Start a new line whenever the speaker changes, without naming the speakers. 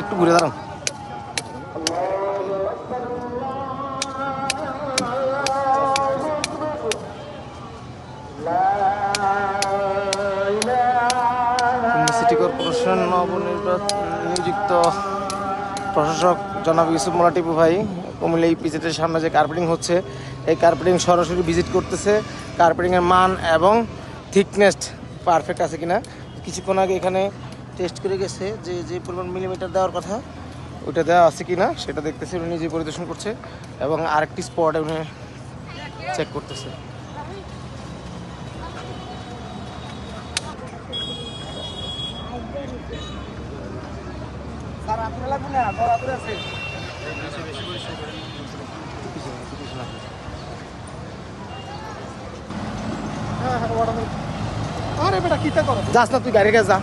একটু ঘুরে দাঁড়ান। সিটি কর্পোরেশন নিযুক্ত প্রশাসক জনাব ইউসুফ মোল্লা টিপু ভাই কুমিল্লা ইপিজেডের সামনে যে কার্পেটিং হচ্ছে, এই কার্পেটিং সরাসরি ভিজিট করতেছে। কার্পেটিংয়ের মান এবং থিকনেস পারফেক্ট আছে কিনা। কিছুক্ষণ আগে এখানে টেস্ট করে গেছে যে যে পরিমাণ মিলিমিটার দেওয়ার কথা ওইটা দেওয়া আছে কিনা সেটা দেখতেছে, উনি নিজে পরিদর্শন করছে এবং আরেকটি স্পটে উনি চেক করতেছে।
আরে বেটা কিতা করো,
যাস না তুই গাড়ি কাছে যা।